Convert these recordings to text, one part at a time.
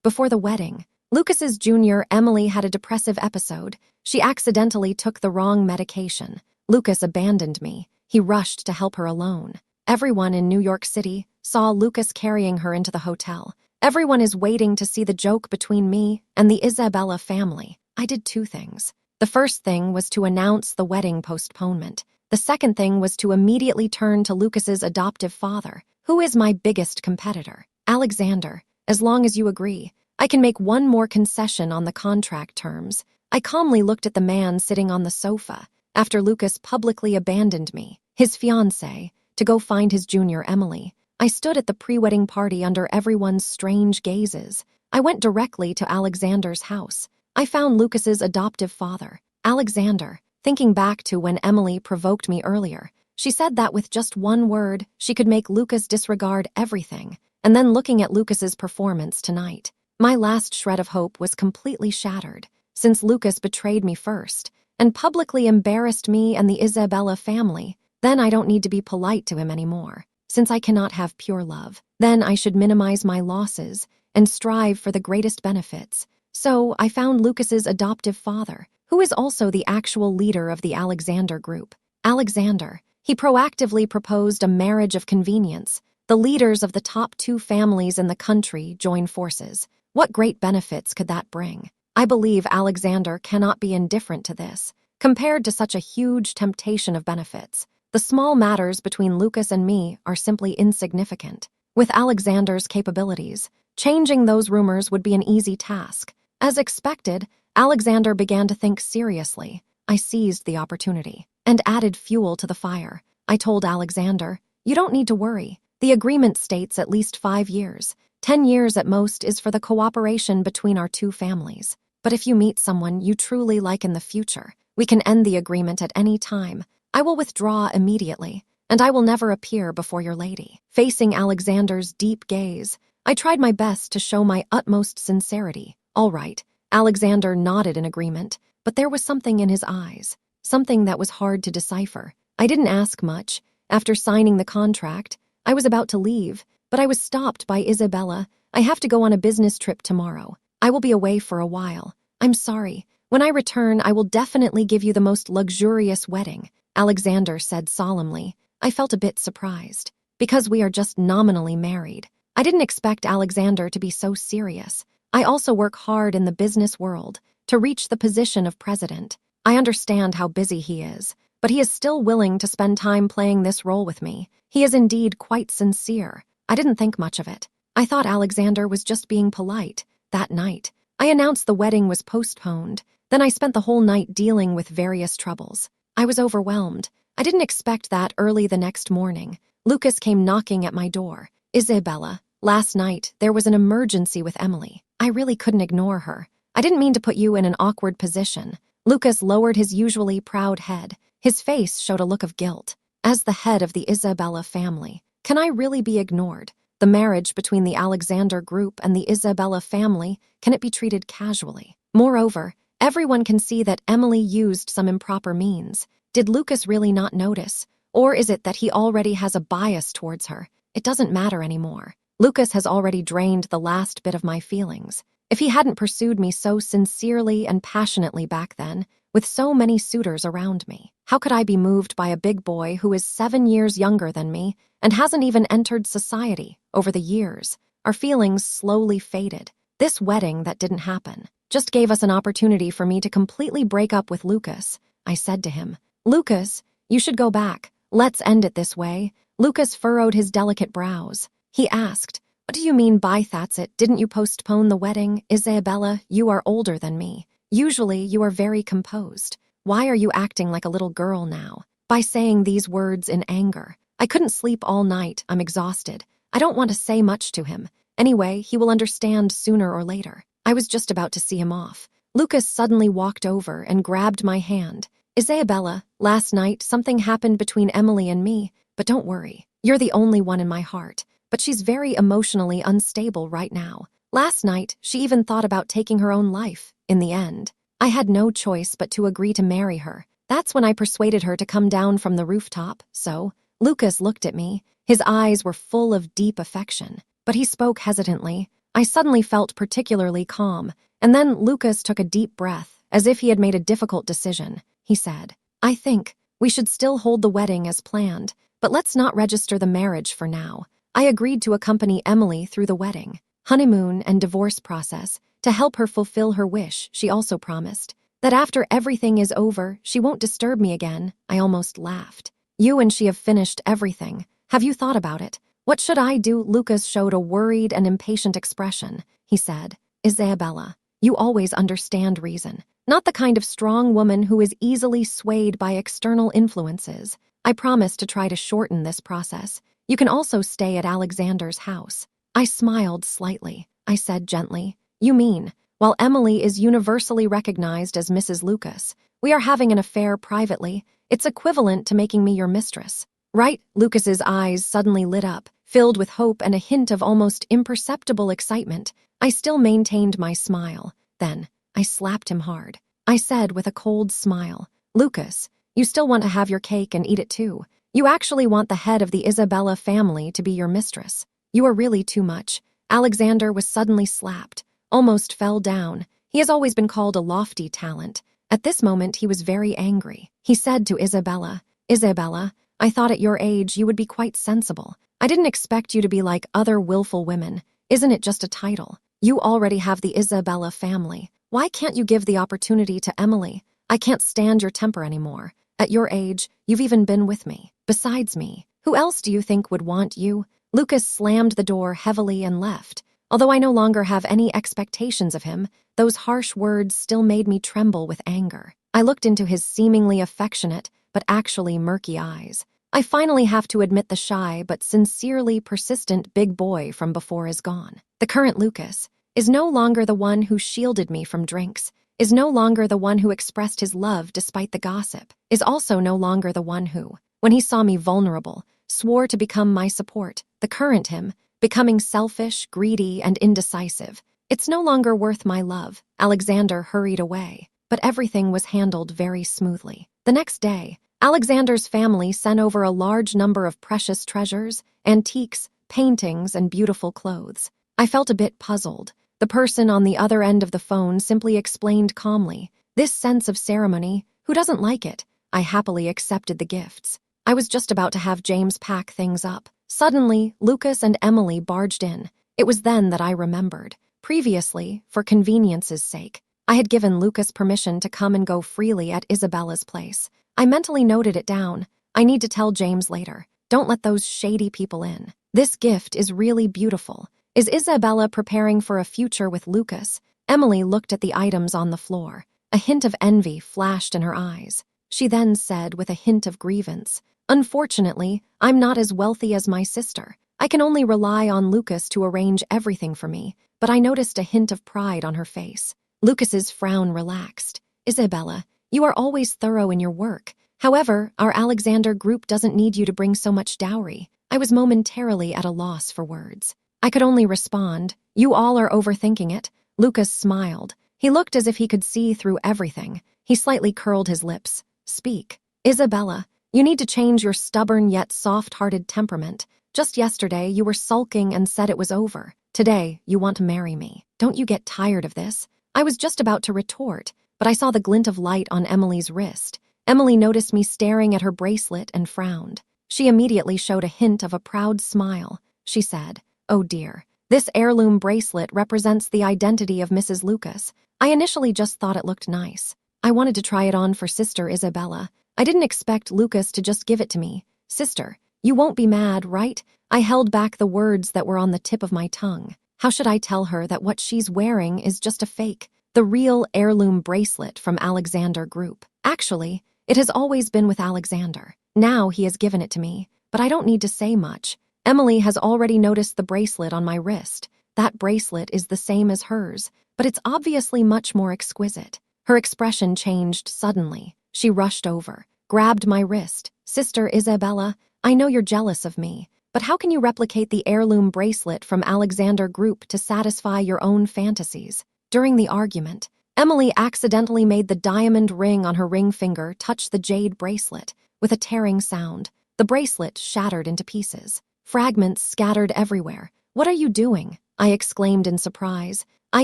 Before the wedding, Lucas's junior, Emily, had a depressive episode. She accidentally took the wrong medication. Lucas abandoned me. He rushed to help her alone. Everyone in New York City saw Lucas carrying her into the hotel. Everyone is waiting to see the joke between me and the Isabella family. I did two things. The first thing was to announce the wedding postponement. The second thing was to immediately turn to Lucas's adoptive father, who is my biggest competitor. Alexander, as long as you agree, I can make one more concession on the contract terms. I calmly looked at the man sitting on the sofa after Lucas publicly abandoned me, his fiancé, to go find his junior, Emily. I stood at the pre-wedding party under everyone's strange gazes. I went directly to Alexander's house. I found Lucas's adoptive father, Alexander. Thinking back to when Emily provoked me earlier, she said that with just one word, she could make Lucas disregard everything. And then looking at Lucas's performance tonight, my last shred of hope was completely shattered. Since Lucas betrayed me first and publicly embarrassed me and the Isabella family, then I don't need to be polite to him anymore. Since I cannot have pure love, then I should minimize my losses and strive for the greatest benefits. So I found Lucas's adoptive father, who is also the actual leader of the Alexander group. Alexander, he proactively proposed a marriage of convenience. The leaders of the top two families in the country join forces. What great benefits could that bring? I believe Alexander cannot be indifferent to this. Compared to such a huge temptation of benefits, the small matters between Lucas and me are simply insignificant. With Alexander's capabilities, changing those rumors would be an easy task. As expected, Alexander began to think seriously. I seized the opportunity and added fuel to the fire. I told Alexander, "You don't need to worry. The agreement states at least 5 years. 10 years at most is for the cooperation between our two families. But if you meet someone you truly like in the future, we can end the agreement at any time. I will withdraw immediately, and I will never appear before your lady." Facing Alexander's deep gaze, I tried my best to show my utmost sincerity. All right, Alexander nodded in agreement, but there was something in his eyes, something that was hard to decipher. I didn't ask much. After signing the contract, I was about to leave, but I was stopped by Isabella. "I have to go on a business trip tomorrow. I will be away for a while. I'm sorry. When I return, I will definitely give you the most luxurious wedding," Alexander said solemnly. I felt a bit surprised, because we are just nominally married. I didn't expect Alexander to be so serious. I also work hard in the business world to reach the position of president. I understand how busy he is, but he is still willing to spend time playing this role with me. He is indeed quite sincere. I didn't think much of it. I thought Alexander was just being polite. That night, I announced the wedding was postponed. Then I spent the whole night dealing with various troubles. I was overwhelmed. I didn't expect that early the next morning. Lucas came knocking at my door. "Isabella, last night there was an emergency with Emily. I really couldn't ignore her. I didn't mean to put you in an awkward position." Lucas lowered his usually proud head. His face showed a look of guilt. As the head of the Isabella family, can I really be ignored? The marriage between the Alexander group and the Isabella family, can it be treated casually? Moreover, everyone can see that Emily used some improper means. Did Lucas really not notice? Or is it that he already has a bias towards her? It doesn't matter anymore. Lucas has already drained the last bit of my feelings. If he hadn't pursued me so sincerely and passionately back then, with so many suitors around me, how could I be moved by a big boy who is 7 years younger than me and hasn't even entered society? Over the years, our feelings slowly faded. This wedding that didn't happen just gave us an opportunity for me to completely break up with Lucas. I said to him, "Lucas, you should go back. Let's end it this way." Lucas furrowed his delicate brows. He asked, "What do you mean by that's it? Didn't you postpone the wedding? Isabella, you are older than me. Usually you are very composed. Why are you acting like a little girl now?" By saying these words in anger, I couldn't sleep all night. I'm exhausted. I don't want to say much to him. Anyway, he will understand sooner or later. I was just about to see him off. Lucas suddenly walked over and grabbed my hand. "Isabella, last night something happened between Emily and me, but don't worry. You're the only one in my heart. But she's very emotionally unstable right now. Last night, she even thought about taking her own life. In the end, I had no choice but to agree to marry her. That's when I persuaded her to come down from the rooftop. So, Lucas looked at me. His eyes were full of deep affection, but he spoke hesitantly. I suddenly felt particularly calm, and then Lucas took a deep breath, as if he had made a difficult decision. He said, "I think we should still hold the wedding as planned, but let's not register the marriage for now." I agreed to accompany Emily through the wedding, honeymoon, and divorce process to help her fulfill her wish. She also promised that after everything is over, she won't disturb me again. I almost laughed. "You and she have finished everything. Have you thought about it? What should I do?" Lucas showed a worried and impatient expression. He said, "Isabella, you always understand reason, not the kind of strong woman who is easily swayed by external influences. I promise to try to shorten this process. You can also stay at Alexander's house." I smiled slightly. I said gently, "You mean, while Emily is universally recognized as Mrs. Lucas, we are having an affair privately? It's equivalent to making me your mistress, right?" Lucas's eyes suddenly lit up, filled with hope and a hint of almost imperceptible excitement. I still maintained my smile. Then, I slapped him hard. I said with a cold smile, "Lucas, you still want to have your cake and eat it too. You actually want the head of the Isabella family to be your mistress. You are really too much." Alexander was suddenly slapped, almost fell down. He has always been called a lofty talent. At this moment, he was very angry. He said to Isabella, "Isabella, I thought at your age you would be quite sensible. I didn't expect you to be like other willful women. Isn't it just a title? You already have the Isabella family. Why can't you give the opportunity to Emily? I can't stand your temper anymore. At your age, you've even been with me. Besides me, who else do you think would want you?" Lucas slammed the door heavily and left. Although I no longer have any expectations of him, those harsh words still made me tremble with anger. I looked into his seemingly affectionate, but actually murky eyes. I finally have to admit the shy but sincerely persistent big boy from before is gone. The current Lucas is no longer the one who shielded me from drinks, is no longer the one who expressed his love despite the gossip, is also no longer the one who, when he saw me vulnerable, swore to become my support. The current him, becoming selfish, greedy, and indecisive. It's no longer worth my love. Alexander hurried away, but everything was handled very smoothly. The next day, Alexander's family sent over a large number of precious treasures, antiques, paintings, and beautiful clothes. I felt a bit puzzled. The person on the other end of the phone simply explained calmly, "This sense of ceremony, who doesn't like it?" I happily accepted the gifts. I was just about to have James pack things up. Suddenly, Lucas and Emily barged in. It was then that I remembered. Previously, for convenience's sake, I had given Lucas permission to come and go freely at Isabella's place. I mentally noted it down. I need to tell James later. Don't let those shady people in. This gift is really beautiful. Is Isabella preparing for a future with Lucas? Emily looked at the items on the floor. A hint of envy flashed in her eyes. She then said with a hint of grievance, "Unfortunately, I'm not as wealthy as my sister. I can only rely on Lucas to arrange everything for me," but I noticed a hint of pride on her face. Lucas's frown relaxed. "Isabella, you are always thorough in your work. However, our Alexander group doesn't need you to bring so much dowry." I was momentarily at a loss for words. I could only respond, "You all are overthinking it." Lucas smiled. He looked as if he could see through everything. He slightly curled his lips. "Speak. Isabella, you need to change your stubborn yet soft-hearted temperament. Just yesterday, you were sulking and said it was over. Today, you want to marry me. Don't you get tired of this?" I was just about to retort, but I saw the glint of light on Emily's wrist. Emily noticed me staring at her bracelet and frowned. She immediately showed a hint of a proud smile. She said, "Oh dear, this heirloom bracelet represents the identity of Mrs. Lucas. I initially just thought it looked nice. I wanted to try it on for Sister Isabella. I didn't expect Lucas to just give it to me. Sister, you won't be mad, right?" I held back the words that were on the tip of my tongue. How should I tell her that what she's wearing is just a fake, the real heirloom bracelet from Alexander Group? Actually, it has always been with Alexander. Now he has given it to me, but I don't need to say much. Emily has already noticed the bracelet on my wrist. That bracelet is the same as hers, but it's obviously much more exquisite. Her expression changed suddenly. She rushed over, grabbed my wrist. "Sister Isabella, I know you're jealous of me, but how can you replicate the heirloom bracelet from Alexander Group to satisfy your own fantasies?" During the argument, Emily accidentally made the diamond ring on her ring finger touch the jade bracelet. With a tearing sound, the bracelet shattered into pieces. Fragments scattered everywhere. "What are you doing?" I exclaimed in surprise. I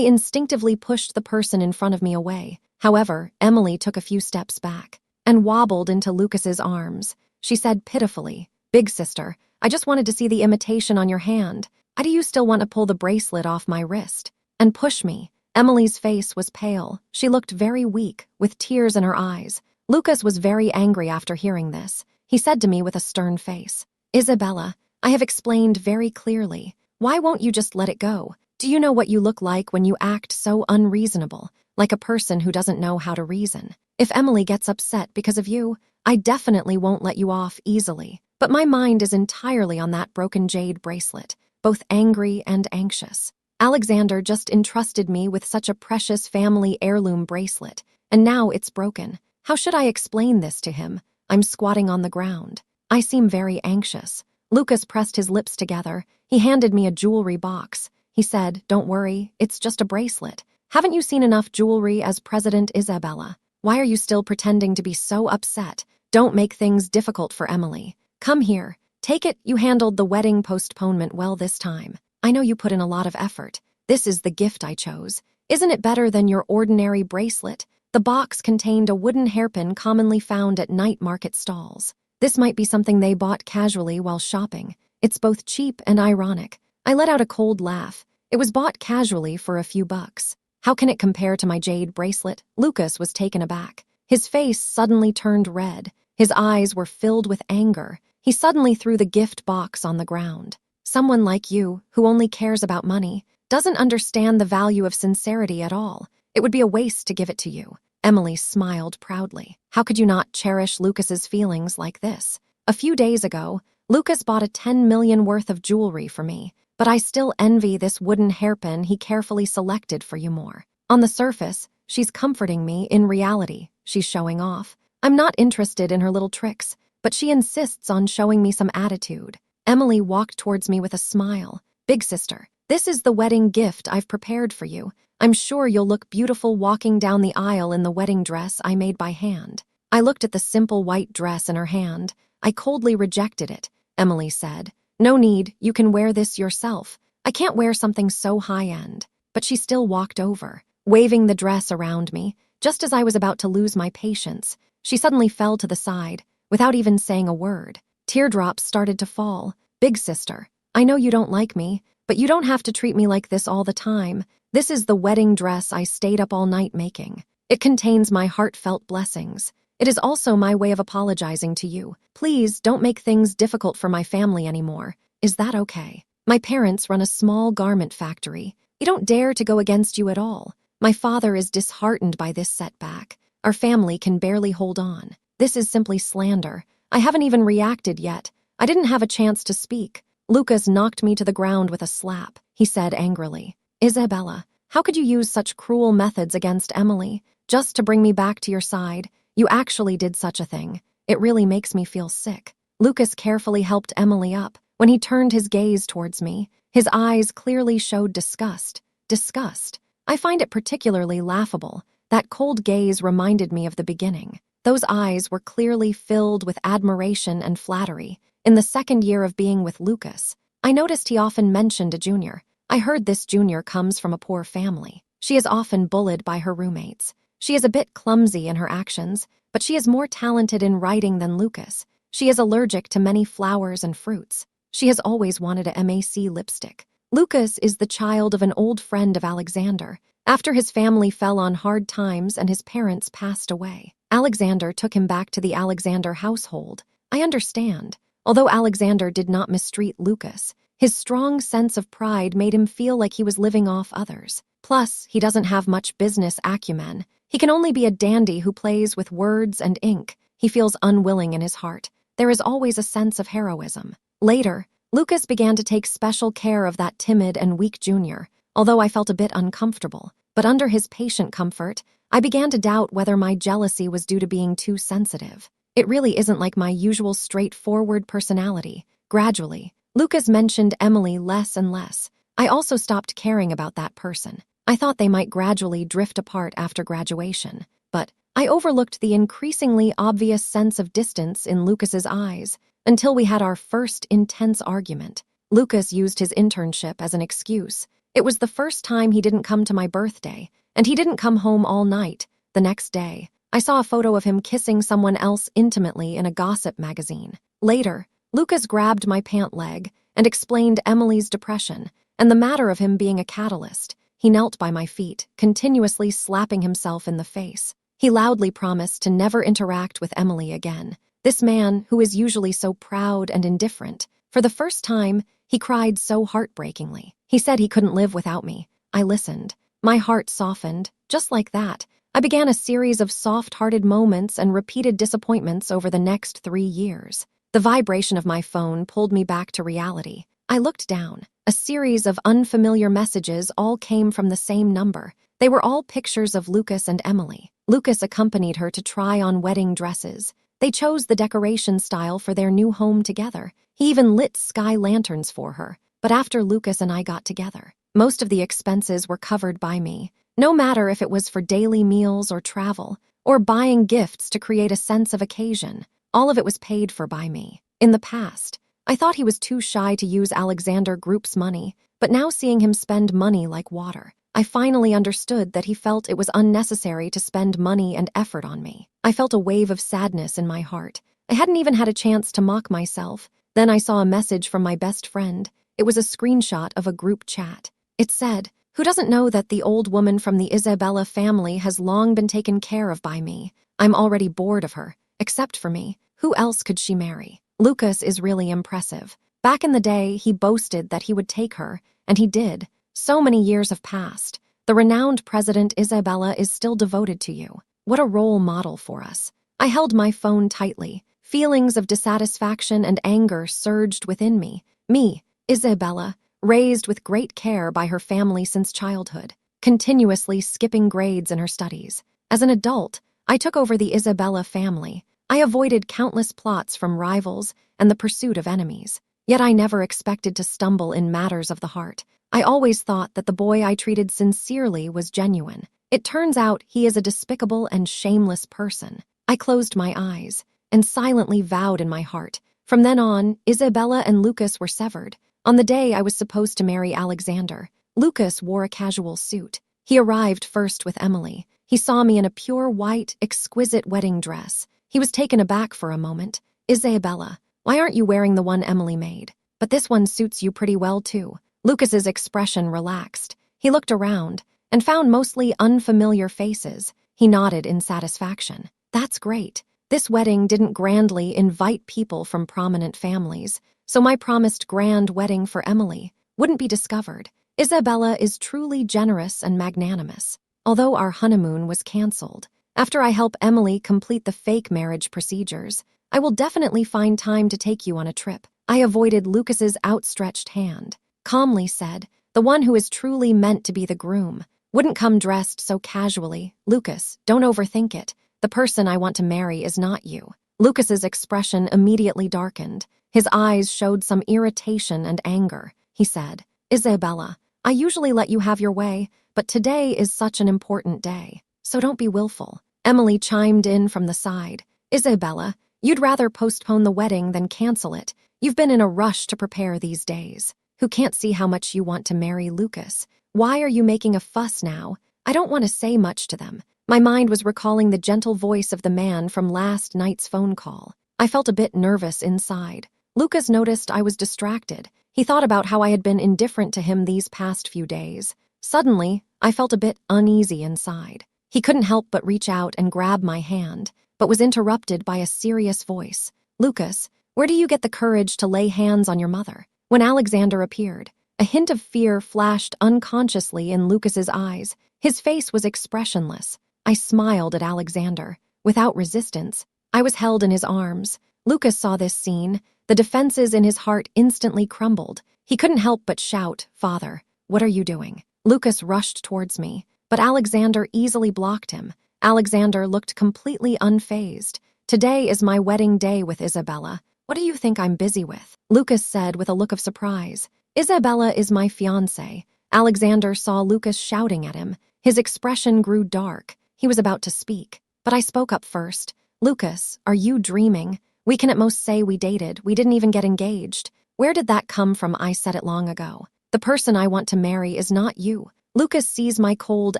instinctively pushed the person in front of me away. However, Emily took a few steps back and wobbled into Lucas's arms. She said pitifully, "Big sister, I just wanted to see the imitation on your hand. Why do you still want to pull the bracelet off my wrist and push me?" Emily's face was pale. She looked very weak, with tears in her eyes. Lucas was very angry after hearing this. He said to me with a stern face, "Isabella, I have explained very clearly. Why won't you just let it go? Do you know what you look like when you act so unreasonable, like a person who doesn't know how to reason? If Emily gets upset because of you, I definitely won't let you off easily. But my mind is entirely on that broken jade bracelet, both angry and anxious. Alexander just entrusted me with such a precious family heirloom bracelet, and now it's broken. How should I explain this to him? I'm squatting on the ground. I seem very anxious." Lucas pressed his lips together. He handed me a jewelry box. He said, "Don't worry, it's just a bracelet. Haven't you seen enough jewelry as President Isabella? Why are you still pretending to be so upset? Don't make things difficult for Emily. Come here. Take it. You handled the wedding postponement well this time. I know you put in a lot of effort. This is the gift I chose. Isn't it better than your ordinary bracelet?" The box contained a wooden hairpin commonly found at night market stalls. This might be something they bought casually while shopping. It's both cheap and ironic. I let out a cold laugh. It was bought casually for a few bucks. How can it compare to my jade bracelet? Lucas was taken aback. His face suddenly turned red. His eyes were filled with anger. He suddenly threw the gift box on the ground. Someone like you, who only cares about money, doesn't understand the value of sincerity at all. It would be a waste to give it to you. Emily smiled proudly. How could you not cherish Lucas's feelings like this? A few days ago, Lucas bought a 10 million worth of jewelry for me, but I still envy this wooden hairpin he carefully selected for you more. On the surface, she's comforting me. In reality, she's showing off. I'm not interested in her little tricks, but she insists on showing me some attitude. Emily walked towards me with a smile. "Big sister, this is the wedding gift I've prepared for you. I'm sure you'll look beautiful walking down the aisle in the wedding dress I made by hand." I looked at the simple white dress in her hand. I coldly rejected it. Emily said, "No need, you can wear this yourself. I can't wear something so high-end." But she still walked over, waving the dress around me. Just as I was about to lose my patience, she suddenly fell to the side, without even saying a word. Teardrops started to fall. "Big sister, I know you don't like me, but you don't have to treat me like this all the time. This is the wedding dress I stayed up all night making. It contains my heartfelt blessings. It is also my way of apologizing to you. Please don't make things difficult for my family anymore. Is that okay? My parents run a small garment factory. We don't dare to go against you at all. My father is disheartened by this setback. Our family can barely hold on. This is simply slander. I haven't even reacted yet. I didn't have a chance to speak." Lucas knocked me to the ground with a slap. He said angrily, "Isabella, how could you use such cruel methods against Emily, just to bring me back to your side? You actually did such a thing. It really makes me feel sick." Lucas carefully helped Emily up. When he turned his gaze towards me, his eyes clearly showed disgust. Disgust. I find it particularly laughable. That cold gaze reminded me of the beginning. Those eyes were clearly filled with admiration and flattery. In the second year of being with Lucas, I noticed he often mentioned a junior. I heard this junior comes from a poor family. She is often bullied by her roommates. She is a bit clumsy in her actions, but she is more talented in writing than Lucas. She is allergic to many flowers and fruits. She has always wanted a MAC lipstick. Lucas is the child of an old friend of Alexander. After his family fell on hard times and his parents passed away, Alexander took him back to the Alexander household. I understand. Although Alexander did not mistreat Lucas, his strong sense of pride made him feel like he was living off others. Plus, he doesn't have much business acumen. He can only be a dandy who plays with words and ink. He feels unwilling in his heart. There is always a sense of heroism. Later, Lucas began to take special care of that timid and weak junior, although I felt a bit uncomfortable. But under his patient comfort, I began to doubt whether my jealousy was due to being too sensitive. It really isn't like my usual straightforward personality. Gradually, Lucas mentioned Emily less and less. I also stopped caring about that person. I thought they might gradually drift apart after graduation, but I overlooked the increasingly obvious sense of distance in Lucas's eyes until we had our first intense argument. Lucas used his internship as an excuse. It was the first time he didn't come to my birthday, and he didn't come home all night. The next day, I saw a photo of him kissing someone else intimately in a gossip magazine. Later, Lucas grabbed my pant leg and explained Emily's depression and the matter of him being a catalyst. He knelt by my feet, continuously slapping himself in the face. He loudly promised to never interact with Emily again. This man, who is usually so proud and indifferent, for the first time, he cried so heartbreakingly. He said he couldn't live without me. I listened. My heart softened. Just like that, I began a series of soft-hearted moments and repeated disappointments over the next 3 years. The vibration of my phone pulled me back to reality. I looked down. A series of unfamiliar messages all came from the same number. They were all pictures of Lucas and Emily. Lucas accompanied her to try on wedding dresses. They chose the decoration style for their new home together. He even lit sky lanterns for her. But after Lucas and I got together, most of the expenses were covered by me. No matter if it was for daily meals or travel, or buying gifts to create a sense of occasion, all of it was paid for by me. In the past, I thought he was too shy to use Alexander Group's money, but now seeing him spend money like water, I finally understood that he felt it was unnecessary to spend money and effort on me. I felt a wave of sadness in my heart. I hadn't even had a chance to mock myself. Then I saw a message from my best friend. It was a screenshot of a group chat. It said, "Who doesn't know that the old woman from the Isabella family has long been taken care of by me? I'm already bored of her. Except for me, who else could she marry? Lucas is really impressive. Back in the day, he boasted that he would take her, and he did. So many years have passed. The renowned President Isabella is still devoted to you. What a role model for us." I held my phone tightly. Feelings of dissatisfaction and anger surged within me. Me, Isabella, raised with great care by her family since childhood, continuously skipping grades in her studies. As an adult, I took over the Isabella family. I avoided countless plots from rivals and the pursuit of enemies. Yet I never expected to stumble in matters of the heart. I always thought that the boy I treated sincerely was genuine. It turns out he is a despicable and shameless person. I closed my eyes and silently vowed in my heart. From then on, Isabella and Lucas were severed. On the day I was supposed to marry Alexander, Lucas wore a casual suit. He arrived first with Emily. He saw me in a pure white, exquisite wedding dress. He was taken aback for a moment. "Isabella, why aren't you wearing the one Emily made? But this one suits you pretty well, too." Lucas's expression relaxed. He looked around and found mostly unfamiliar faces. He nodded in satisfaction. "That's great. This wedding didn't grandly invite people from prominent families, so my promised grand wedding for Emily wouldn't be discovered. Isabella is truly generous and magnanimous." Although our honeymoon was canceled, after I help Emily complete the fake marriage procedures, I will definitely find time to take you on a trip. I avoided Lucas's outstretched hand, calmly said, "The one who is truly meant to be the groom wouldn't come dressed so casually. Lucas, don't overthink it. The person I want to marry is not you." Lucas's expression immediately darkened. His eyes showed some irritation and anger. He said, "Isabella, I usually let you have your way, but today is such an important day, so don't be willful." Emily chimed in from the side. "Isabella, you'd rather postpone the wedding than cancel it. You've been in a rush to prepare these days. Who can't see how much you want to marry Lucas? Why are you making a fuss now?" I don't want to say much to them. My mind was recalling the gentle voice of the man from last night's phone call. I felt a bit nervous inside. Lucas noticed I was distracted. He thought about how I had been indifferent to him these past few days. Suddenly, I felt a bit uneasy inside. He couldn't help but reach out and grab my hand, but was interrupted by a serious voice. "Lucas, where do you get the courage to lay hands on your mother?" When Alexander appeared, a hint of fear flashed unconsciously in Lucas's eyes. His face was expressionless. I smiled at Alexander. Without resistance, I was held in his arms. Lucas saw this scene. The defenses in his heart instantly crumbled. He couldn't help but shout, "Father, what are you doing?" Lucas rushed towards me, but Alexander easily blocked him. Alexander looked completely unfazed. "Today is my wedding day with Isabella. What do you think I'm busy with?" Lucas said with a look of surprise. "Isabella is my fiancé." Alexander saw Lucas shouting at him. His expression grew dark. He was about to speak, but I spoke up first. "Lucas, are you dreaming? We can at most say we dated. We didn't even get engaged. Where did that come from? I said it long ago." The person I want to marry is not you. Lucas sees my cold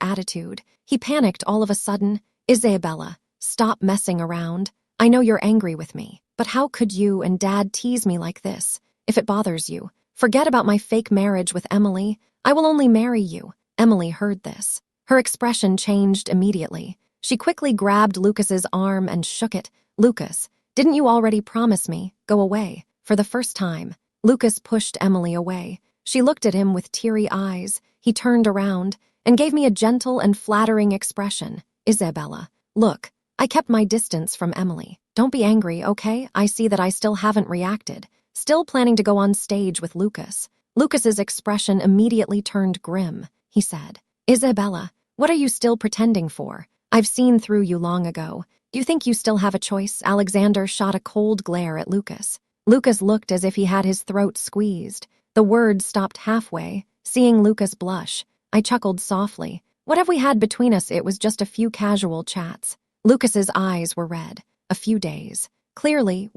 attitude. He panicked all of a sudden. Isabella, stop messing around. I know you're angry with me, but how could you and Dad tease me like this? If it bothers you, forget about my fake marriage with Emily. I will only marry you. Emily heard this. Her expression changed immediately. She quickly grabbed Lucas's arm and shook it. Lucas, didn't you already promise me? Go away. For the first time, Lucas pushed Emily away. She looked at him with teary eyes. He turned around and gave me a gentle and flattering expression. Isabella, look, I kept my distance from Emily. Don't be angry, okay? I see that I still haven't reacted. Still planning to go on stage with Lucas. Lucas's expression immediately turned grim. He said, Isabella, what are you still pretending for? I've seen through you long ago. You think you still have a choice? Alexander shot a cold glare at Lucas. Lucas looked as if he had his throat squeezed. The words stopped halfway. Seeing Lucas blush, I chuckled softly. What have we had between us? It was just a few casual chats. Lucas's eyes were red. A few days. Clearly,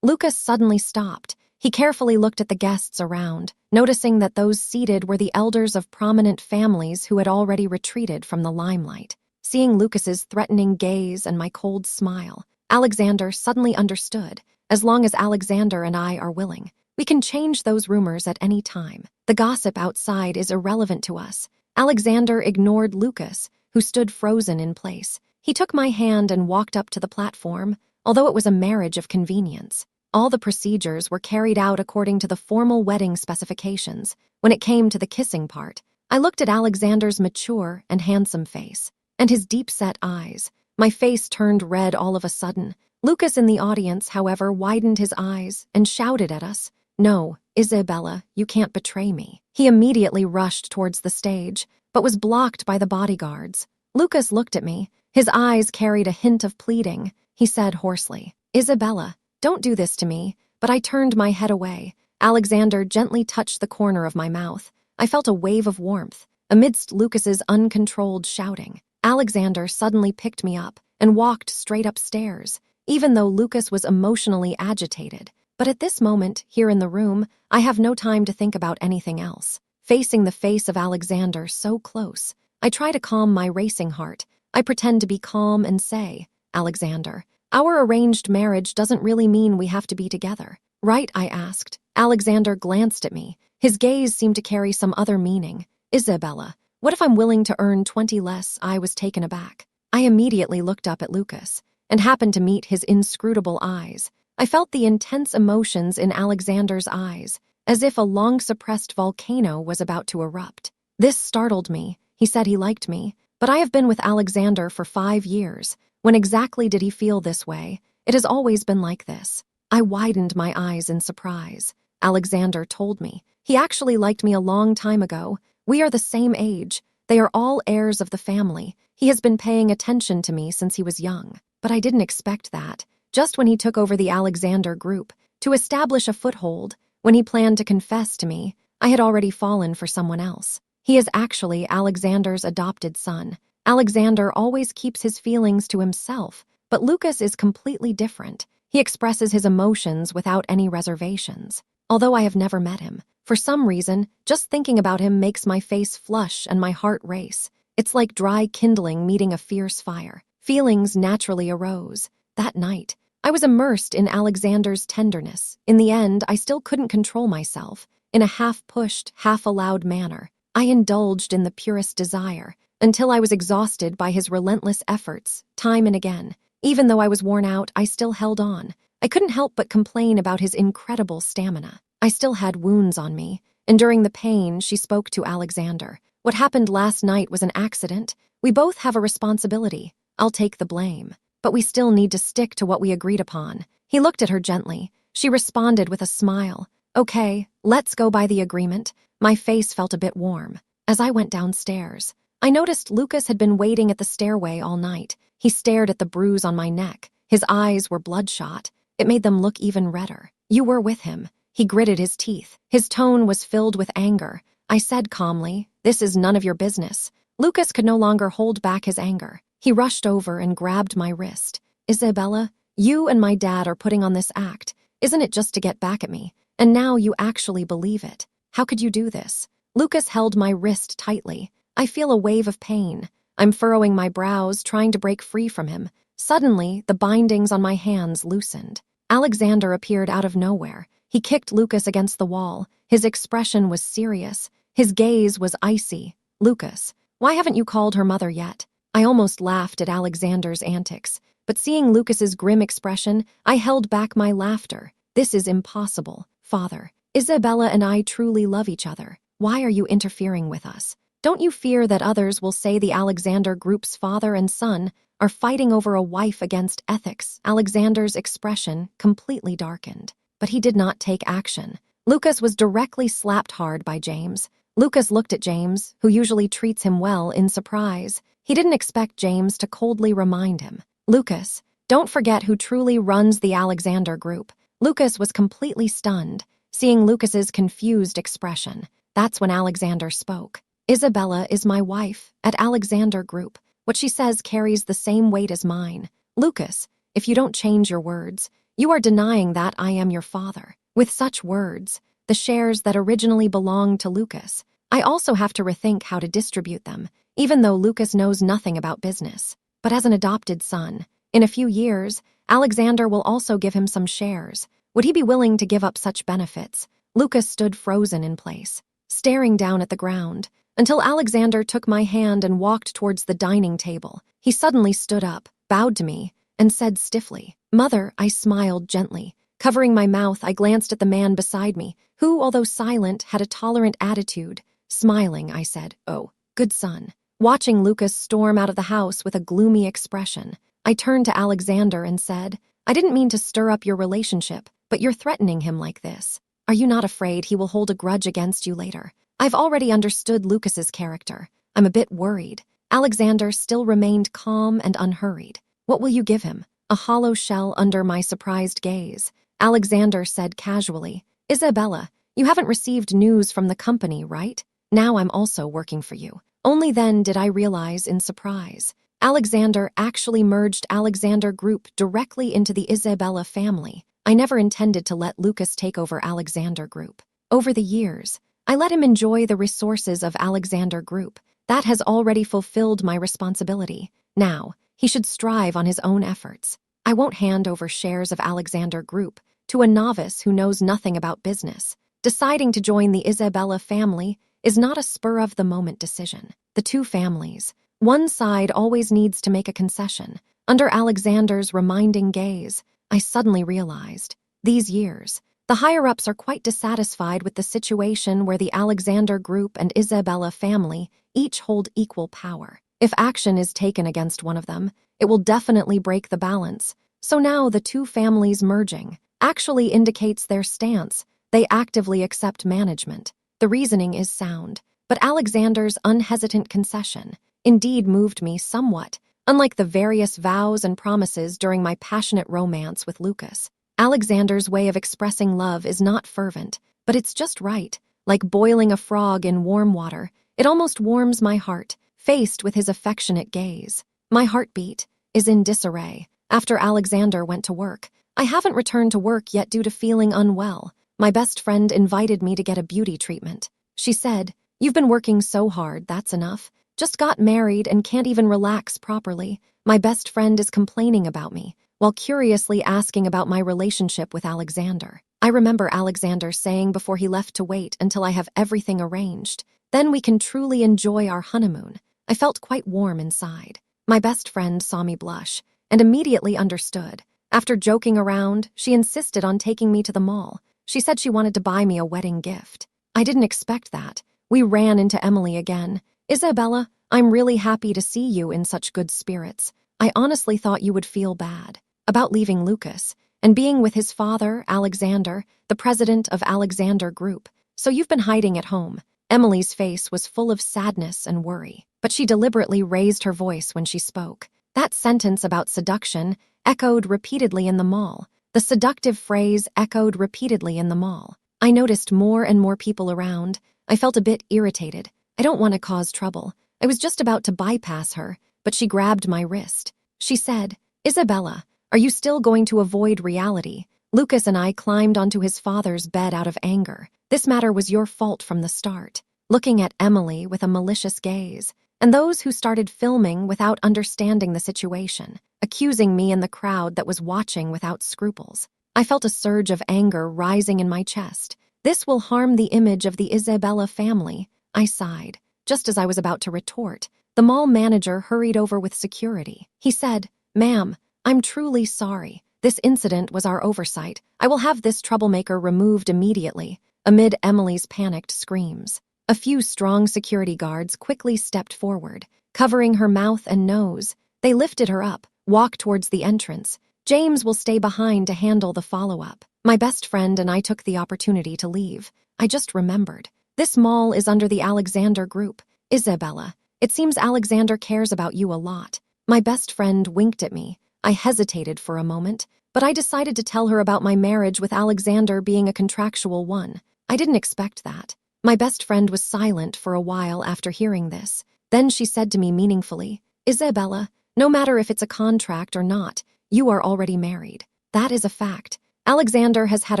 Lucas suddenly stopped. He carefully looked at the guests around, noticing that those seated were the elders of prominent families who had already retreated from the limelight. Seeing Lucas's threatening gaze and my cold smile, Alexander suddenly understood. As long as Alexander and I are willing, we can change those rumors at any time. The gossip outside is irrelevant to us. Alexander ignored Lucas, who stood frozen in place. He took my hand and walked up to the platform, although it was a marriage of convenience. All the procedures were carried out according to the formal wedding specifications. When it came to the kissing part, I looked at Alexander's mature and handsome face, and his deep-set eyes. My face turned red all of a sudden. Lucas in the audience, however, widened his eyes and shouted at us, No, Isabella, you can't betray me. He immediately rushed towards the stage, but was blocked by the bodyguards. Lucas looked at me. His eyes carried a hint of pleading. He said hoarsely, Isabella, don't do this to me, but I turned my head away. Alexander gently touched the corner of my mouth. I felt a wave of warmth. Amidst Lucas's uncontrolled shouting, Alexander suddenly picked me up and walked straight upstairs, even though Lucas was emotionally agitated. But at this moment, here in the room, I have no time to think about anything else. Facing the face of Alexander so close, I try to calm my racing heart. I pretend to be calm and say, Alexander, our arranged marriage doesn't really mean we have to be together, right? I asked. Alexander glanced at me. His gaze seemed to carry some other meaning. Isabella, what if I'm willing to earn 20 less? I was taken aback. I immediately looked up at Lucas and happened to meet his inscrutable eyes. I felt the intense emotions in Alexander's eyes, as if a long-suppressed volcano was about to erupt. This startled me. He said he liked me, but I have been with Alexander for 5 years. When exactly did he feel this way? It has always been like this. I widened my eyes in surprise. Alexander told me. He actually liked me a long time ago. We are the same age. They are all heirs of the family. He has been paying attention to me since he was young. But I didn't expect that. Just when he took over the Alexander group, to establish a foothold, when he planned to confess to me, I had already fallen for someone else. He is actually Alexander's adopted son. Alexander always keeps his feelings to himself, but Lucas is completely different. He expresses his emotions without any reservations. Although I have never met him, for some reason, just thinking about him makes my face flush and my heart race. It's like dry kindling meeting a fierce fire. Feelings naturally arose. That night, I was immersed in Alexander's tenderness. In the end, I still couldn't control myself. In a half-pushed, half-allowed manner, I indulged in the purest desire, until I was exhausted by his relentless efforts, time and again. Even though I was worn out, I still held on. I couldn't help but complain about his incredible stamina. I still had wounds on me. Enduring the pain, she spoke to Alexander. What happened last night was an accident. We both have a responsibility. I'll take the blame. But we still need to stick to what we agreed upon. He looked at her gently. She responded with a smile. Okay, let's go by the agreement. My face felt a bit warm. As I went downstairs, I noticed Lucas had been waiting at the stairway all night. He stared at the bruise on my neck. His eyes were bloodshot. It made them look even redder. You were with him. He gritted his teeth. His tone was filled with anger. I said calmly, this is none of your business. Lucas could no longer hold back his anger. He rushed over and grabbed my wrist. Isabella, you and my dad are putting on this act. Isn't it just to get back at me? And now you actually believe it. How could you do this? Lucas held my wrist tightly. I feel a wave of pain. I'm furrowing my brows, trying to break free from him. Suddenly, the bindings on my hands loosened. Alexander appeared out of nowhere. He kicked Lucas against the wall. His expression was serious. His gaze was icy. "Lucas, why haven't you called her mother yet?" I almost laughed at Alexander's antics, but seeing Lucas's grim expression, I held back my laughter. "This is impossible, Father. Isabella and I truly love each other. Why are you interfering with us? Don't you fear that others will say the Alexander Group's father and son are fighting over a wife against ethics?" Alexander's expression completely darkened, but he did not take action. Lucas was directly slapped hard by James. Lucas looked at James, who usually treats him well, in surprise. He didn't expect James to coldly remind him. "Lucas, don't forget who truly runs the Alexander Group." Lucas was completely stunned, seeing Lucas's confused expression. That's when Alexander spoke. "Isabella is my wife at Alexander Group. What she says carries the same weight as mine. Lucas, if you don't change your words, you are denying that I am your father." With such words, the shares that originally belonged to Lucas, I also have to rethink how to distribute them, even though Lucas knows nothing about business. But as an adopted son, in a few years, Alexander will also give him some shares. Would he be willing to give up such benefits? Lucas stood frozen in place, staring down at the ground, until Alexander took my hand and walked towards the dining table. He suddenly stood up, bowed to me, and said stiffly, "Mother." I smiled gently. Covering my mouth, I glanced at the man beside me, who, although silent, had a tolerant attitude. Smiling, I said, "Oh, good son." Watching Lucas storm out of the house with a gloomy expression, I turned to Alexander and said, "I didn't mean to stir up your relationship, but you're threatening him like this. Are you not afraid he will hold a grudge against you later?" I've already understood Lucas's character. I'm a bit worried. Alexander still remained calm and unhurried. "What will you give him?" A hollow shell under my surprised gaze. Alexander said casually, "Isabella, you haven't received news from the company, right? Now I'm also working for you." Only then did I realize in surprise. Alexander actually merged Alexander Group directly into the Isabella family. I never intended to let Lucas take over Alexander Group. Over the years, I let him enjoy the resources of Alexander Group. That has already fulfilled my responsibility. Now, he should strive on his own efforts. I won't hand over shares of Alexander Group to a novice who knows nothing about business. Deciding to join the Isabella family is not a spur-of-the-moment decision. The two families, one side always needs to make a concession. Under Alexander's reminding gaze, I suddenly realized, these years, the higher-ups are quite dissatisfied with the situation where the Alexander Group and Isabella family each hold equal power. If action is taken against one of them, it will definitely break the balance. So now the two families merging actually indicates their stance. They actively accept management. The reasoning is sound, but Alexander's unhesitant concession indeed moved me somewhat. Unlike the various vows and promises during my passionate romance with Lucas, Alexander's way of expressing love is not fervent, but it's just right. Like boiling a frog in warm water, it almost warms my heart, faced with his affectionate gaze. My heartbeat is in disarray. After Alexander went to work, I haven't returned to work yet due to feeling unwell. My best friend invited me to get a beauty treatment. She said, "You've been working so hard, that's enough. Just got married and can't even relax properly." My best friend is complaining about me, while curiously asking about my relationship with Alexander. I remember Alexander saying before he left to wait until I have everything arranged. Then we can truly enjoy our honeymoon. I felt quite warm inside. My best friend saw me blush and immediately understood. After joking around, she insisted on taking me to the mall. She said she wanted to buy me a wedding gift. I didn't expect that. We ran into Emily again. "Isabella, I'm really happy to see you in such good spirits. I honestly thought you would feel bad about leaving Lucas and being with his father, Alexander, the president of Alexander Group. So you've been hiding at home." Emily's face was full of sadness and worry, but she deliberately raised her voice when she spoke. That sentence about seduction echoed repeatedly in the mall. The seductive phrase echoed repeatedly in the mall. I noticed more and more people around. I felt a bit irritated. I don't want to cause trouble. I was just about to bypass her, but she grabbed my wrist. She said, "Isabella, are you still going to avoid reality?" Lucas and I climbed onto his father's bed out of anger. "This matter was your fault from the start." looking at Emily with a malicious gaze, and those who started filming without understanding the situation, accusing me in the crowd that was watching without scruples. I felt a surge of anger rising in my chest. This will harm the image of the Isabella family, I sighed. Just as I was about to retort, the mall manager hurried over with security. He said, "Ma'am, I'm truly sorry. This incident was our oversight. I will have this troublemaker removed immediately," amid Emily's panicked screams. A few strong security guards quickly stepped forward, covering her mouth and nose. They lifted her up, walked towards the entrance. James will stay behind to handle the follow-up. My best friend and I took the opportunity to leave. I just remembered. This mall is under the Alexander Group. Isabella, it seems Alexander cares about you a lot. My best friend winked at me. I hesitated for a moment, but I decided to tell her about my marriage with Alexander being a contractual one. I didn't expect that. My best friend was silent for a while after hearing this. Then she said to me meaningfully, "Isabella, no matter if it's a contract or not, you are already married. That is a fact. Alexander has had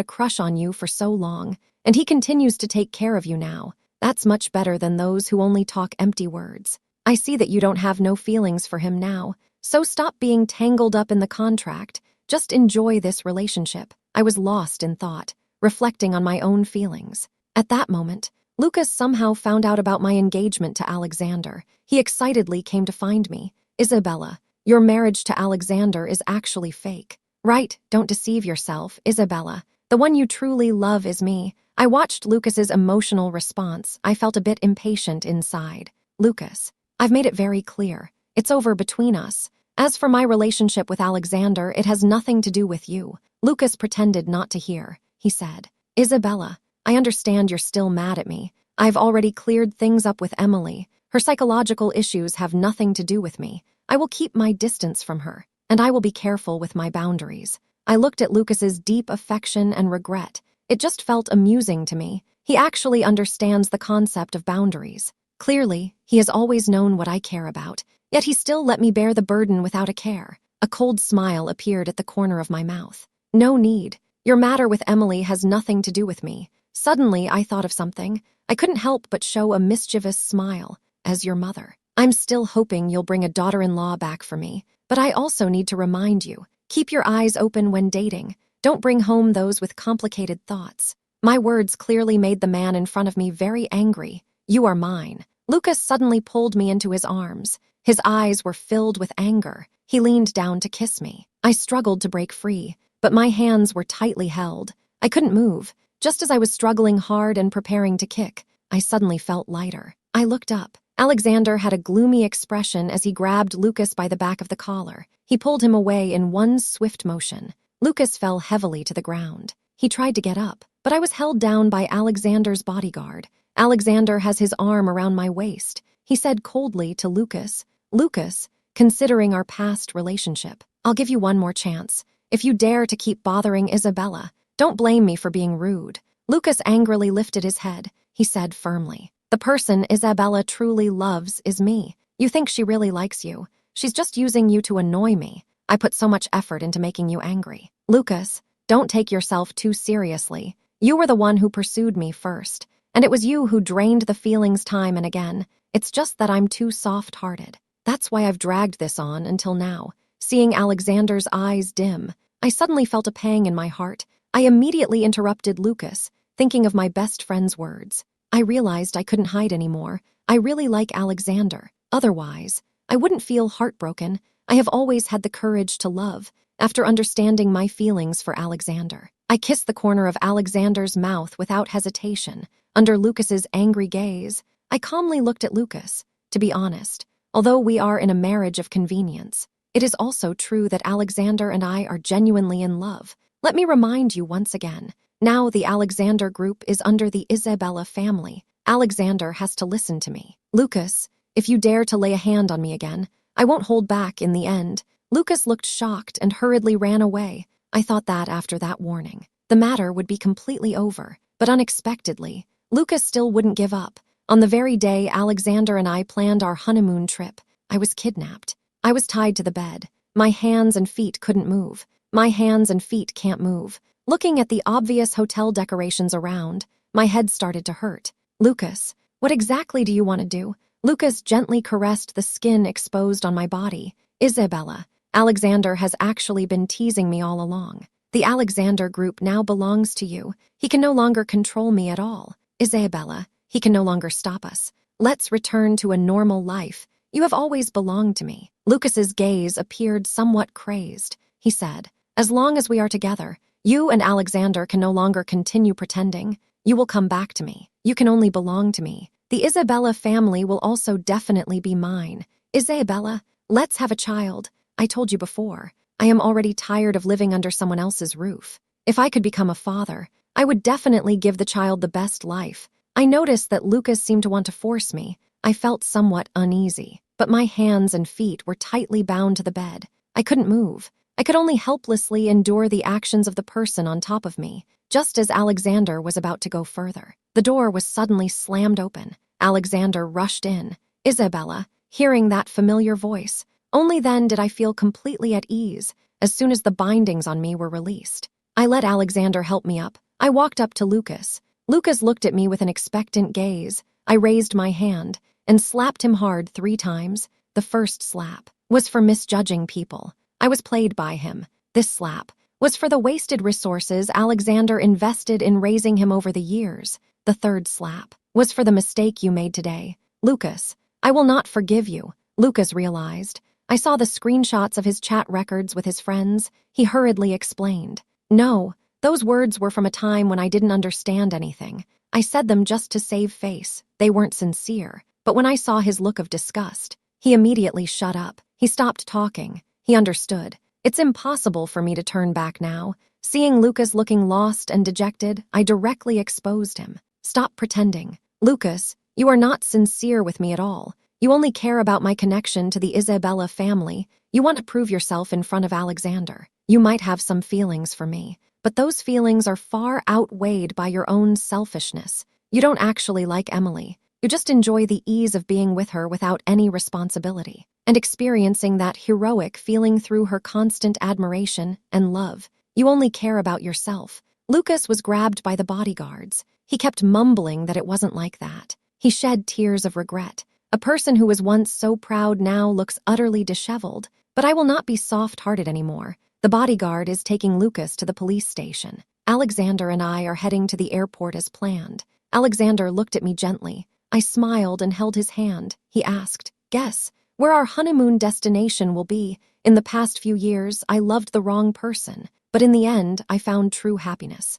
a crush on you for so long, and he continues to take care of you now. That's much better than those who only talk empty words. I see that you don't have no feelings for him now, so stop being tangled up in the contract. Just enjoy this relationship." I was lost in thought, reflecting on my own feelings. At that moment, Lucas somehow found out about my engagement to Alexander. He excitedly came to find me. "Isabella, your marriage to Alexander is actually fake. Right, don't deceive yourself, Isabella. The one you truly love is me." I watched Lucas's emotional response. I felt a bit impatient inside. "Lucas, I've made it very clear. It's over between us. As for my relationship with Alexander, it has nothing to do with you." Lucas pretended not to hear. He said, "Isabella, I understand you're still mad at me. I've already cleared things up with Emily. Her psychological issues have nothing to do with me. I will keep my distance from her, and I will be careful with my boundaries." I looked at Lucas's deep affection and regret. It just felt amusing to me. He actually understands the concept of boundaries. Clearly, he has always known what I care about, yet he still let me bear the burden without a care. A cold smile appeared at the corner of my mouth. "No need. Your matter with Emily has nothing to do with me." Suddenly, I thought of something. I couldn't help but show a mischievous smile. "As your mother, I'm still hoping you'll bring a daughter-in-law back for me, but I also need to remind you, keep your eyes open when dating. Don't bring home those with complicated thoughts." My words clearly made the man in front of me very angry. "You are mine." Lucas suddenly pulled me into his arms. His eyes were filled with anger. He leaned down to kiss me. I struggled to break free, but my hands were tightly held. I couldn't move. Just as I was struggling hard and preparing to kick, I suddenly felt lighter. I looked up. Alexander had a gloomy expression as he grabbed Lucas by the back of the collar. He pulled him away in one swift motion. Lucas fell heavily to the ground. He tried to get up, but I was held down by Alexander's bodyguard. Alexander has his arm around my waist. He said coldly to Lucas, "Lucas, considering our past relationship, I'll give you one more chance. If you dare to keep bothering Isabella, don't blame me for being rude." Lucas angrily lifted his head. He said firmly, "The person Isabella truly loves is me. You think she really likes you. She's just using you to annoy me. I put so much effort into making you angry. Lucas, don't take yourself too seriously. You were the one who pursued me first, and it was you who drained the feelings time and again. It's just that I'm too soft-hearted. That's why I've dragged this on until now." Seeing Alexander's eyes dim, I suddenly felt a pang in my heart. I immediately interrupted Lucas, thinking of my best friend's words. I realized I couldn't hide anymore. I really like Alexander. Otherwise, I wouldn't feel heartbroken. I have always had the courage to love, after understanding my feelings for Alexander. I kissed the corner of Alexander's mouth without hesitation. Under Lucas's angry gaze, I calmly looked at Lucas. To be honest, although we are in a marriage of convenience, it is also true that Alexander and I are genuinely in love. Let me remind you once again, now the Alexander Group is under the Isabella family. Alexander has to listen to me. Lucas, if you dare to lay a hand on me again, I won't hold back in the end." Lucas looked shocked and hurriedly ran away. I thought that after that warning, the matter would be completely over, but unexpectedly, Lucas still wouldn't give up. On the very day Alexander and I planned our honeymoon trip, I was kidnapped. I was tied to the bed. My hands and feet couldn't move. My hands and feet can't move. Looking at the obvious hotel decorations around, my head started to hurt. "Lucas, What exactly do you want to do? Lucas gently caressed the skin exposed on my body. Isabella, Alexander has actually been teasing me all along. The Alexander group now belongs to you. He can no longer control me at all. Isabella, he can no longer stop us. Let's return to a normal life. You have always belonged to me. Lucas's gaze appeared somewhat crazed. He said, as long as we are together, you and Alexander can no longer continue pretending. You will come back to me. You can only belong to me. The Isabella family will also definitely be mine. Isabella, let's have a child. I told you before, I am already tired of living under someone else's roof. If I could become a father, I would definitely give the child the best life. I noticed that Lucas seemed to want to force me. I felt somewhat uneasy, but my hands and feet were tightly bound to the bed. I couldn't move. I could only helplessly endure the actions of the person on top of me, just as Alexander was about to go further. The door was suddenly slammed open. Alexander rushed in. Isabella, hearing that familiar voice, only then did I feel completely at ease as soon as the bindings on me were released. I let Alexander help me up. I walked up to Lucas. Lucas looked at me with an expectant gaze. I raised my hand and slapped him hard 3 times. The first slap was for misjudging people. I was played by him. This slap was for the wasted resources Alexander invested in raising him over the years. The third slap was for the mistake you made today. Lucas, I will not forgive you. Lucas realized. I saw the screenshots of his chat records with his friends. He hurriedly explained. No, those words were from a time when I didn't understand anything. I said them just to save face. They weren't sincere. But when I saw his look of disgust, he immediately shut up. He stopped talking. He understood. It's impossible for me to turn back now. Seeing Lucas looking lost and dejected, I directly exposed him. Stop pretending. Lucas, you are not sincere with me at all. You only care about my connection to the Isabella family. You want to prove yourself in front of Alexander. You might have some feelings for me, but those feelings are far outweighed by your own selfishness. You don't actually like Emily. You just enjoy the ease of being with her without any responsibility and experiencing that heroic feeling through her constant admiration and love. You only care about yourself. Lucas was grabbed by the bodyguards. He kept mumbling that it wasn't like that. He shed tears of regret. A person who was once so proud now looks utterly disheveled. But I will not be soft-hearted anymore. The bodyguard is taking Lucas to the police station. Alexander and I are heading to the airport as planned. Alexander looked at me gently. I smiled and held his hand. He asked, guess where our honeymoon destination will be. In the past few years, I loved the wrong person, but in the end, I found true happiness.